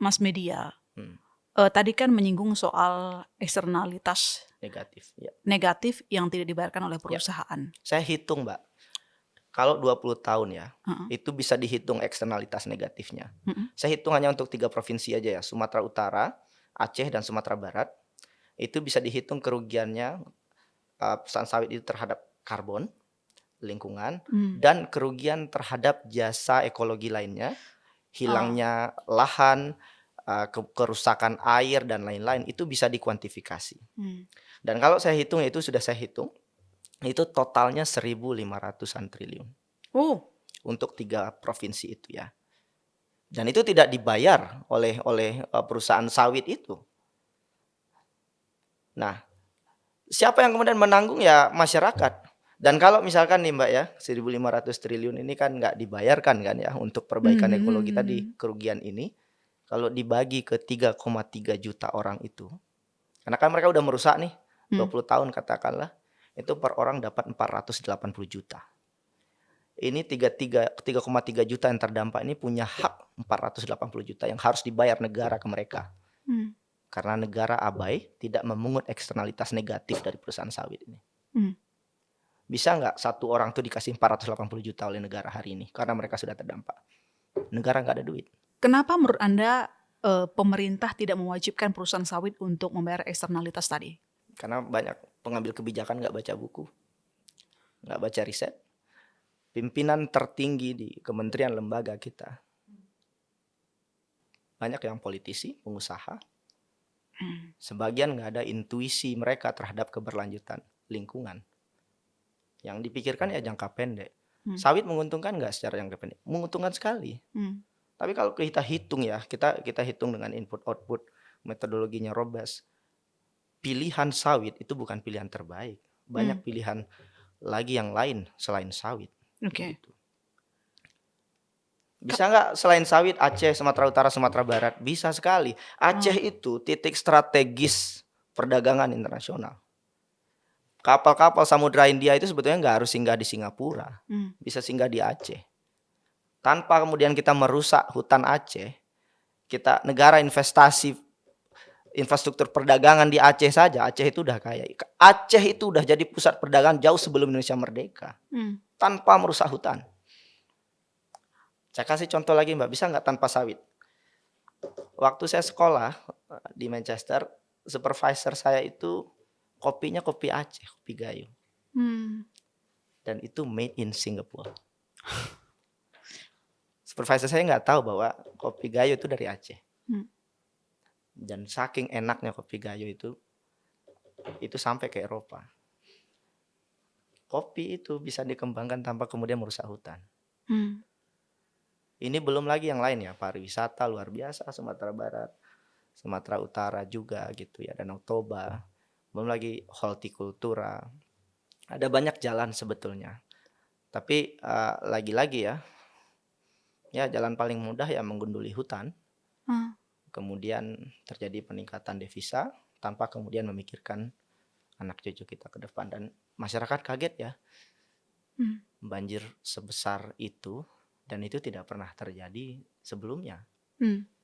Mas Media, Hmm, tadi kan menyinggung soal eksternalitas negatif. Ya. negatif yang tidak dibayarkan oleh Ya. perusahaan. Saya hitung, Mbak. Kalau 20 tahun ya, Heeh, itu bisa dihitung eksternalitas negatifnya. mhm. Saya hitung hanya untuk 3 provinsi aja ya, Sumatera Utara, Aceh, dan Sumatera Barat. Itu bisa dihitung kerugiannya perusahaan sawit itu terhadap karbon, lingkungan, Mmm. dan kerugian terhadap jasa ekologi lainnya, Oh. hilangnya lahan, kerusakan air, dan lain-lain, itu bisa dikuantifikasi. Mmm. Dan kalau saya hitung, itu sudah saya hitung, itu totalnya 1.500-an triliun Oh. untuk 3 provinsi itu ya. Dan itu tidak dibayar oleh perusahaan sawit itu. Nah, siapa yang kemudian menanggung? Ya masyarakat. Dan kalau misalkan nih Mbak ya, 1.500 triliun ini kan nggak dibayarkan kan ya untuk perbaikan ekologi tadi, Mhm. kerugian ini. Kalau dibagi ke 3,3 juta orang itu, karena kan mereka udah merusak nih, Mmm. 20 tahun katakanlah, itu per orang dapat 480 juta. Ini 3,3 juta yang terdampak ini punya hak 480 juta yang harus dibayar negara ke mereka. Mmm. Karena negara abai tidak memungut eksternalitas negatif dari perusahaan sawit ini. Mmm. Bisa nggak satu orang tuh dikasih 480 juta oleh negara hari ini karena mereka sudah terdampak? Negara nggak ada duit. Kenapa menurut Anda, pemerintah tidak mewajibkan perusahaan sawit untuk membayar eksternalitas tadi? Karena banyak pengambil kebijakan nggak baca buku, nggak baca riset. Pimpinan tertinggi di kementerian lembaga kita, banyak yang politisi, pengusaha. Mmm. Sebagian nggak ada intuisi mereka terhadap keberlanjutan lingkungan. Yang dipikirkan ya jangka pendek. Mmm. Sawit menguntungkan nggak secara jangka pendek? Menguntungkan sekali. Mmm. Tapi kalau kita hitung ya, kita hitung dengan input output metodologinya Robust. Pilihan sawit itu bukan pilihan terbaik. Mmm. Banyak pilihan lagi yang lain selain sawit. Oke. Begitu. Bisa nggak selain sawit Aceh, Sumatera Utara, Sumatera Barat? Bisa sekali. Aceh Oh. itu titik strategis perdagangan internasional. Kapal-kapal Samudra India itu sebetulnya nggak harus singgah di Singapura. Mmm. Bisa singgah di Aceh. Tanpa kemudian kita merusak hutan Aceh, kita negara investasi infrastruktur perdagangan di Aceh saja, Aceh itu udah kaya. Aceh itu udah jadi pusat perdagangan jauh sebelum Indonesia merdeka, Mmm. tanpa merusak hutan. Saya kasih contoh lagi Mbak, bisa nggak tanpa sawit? Waktu saya sekolah di Manchester, supervisor saya itu kopinya kopi Aceh, kopi Gayo. Mmm. Dan itu made in Singapore. Supervisor saya nggak tahu bahwa kopi Gayo itu dari Aceh. Mmm. Dan saking enaknya kopi Gayo itu sampai ke Eropa. Kopi itu bisa dikembangkan tanpa kemudian merusak hutan. Mmm. Ini belum lagi yang lain ya, pariwisata luar biasa Sumatera Barat, Sumatera Utara juga gitu ya, Danau Toba. Belum lagi hortikultura. Ada banyak jalan sebetulnya. Tapi lagi-lagi ya jalan paling mudah ya menggunduli hutan. Oh. Kemudian terjadi peningkatan devisa tanpa kemudian memikirkan anak cucu kita ke depan. Dan masyarakat kaget ya, Mmm. banjir sebesar itu dan itu tidak pernah terjadi sebelumnya. Mmm.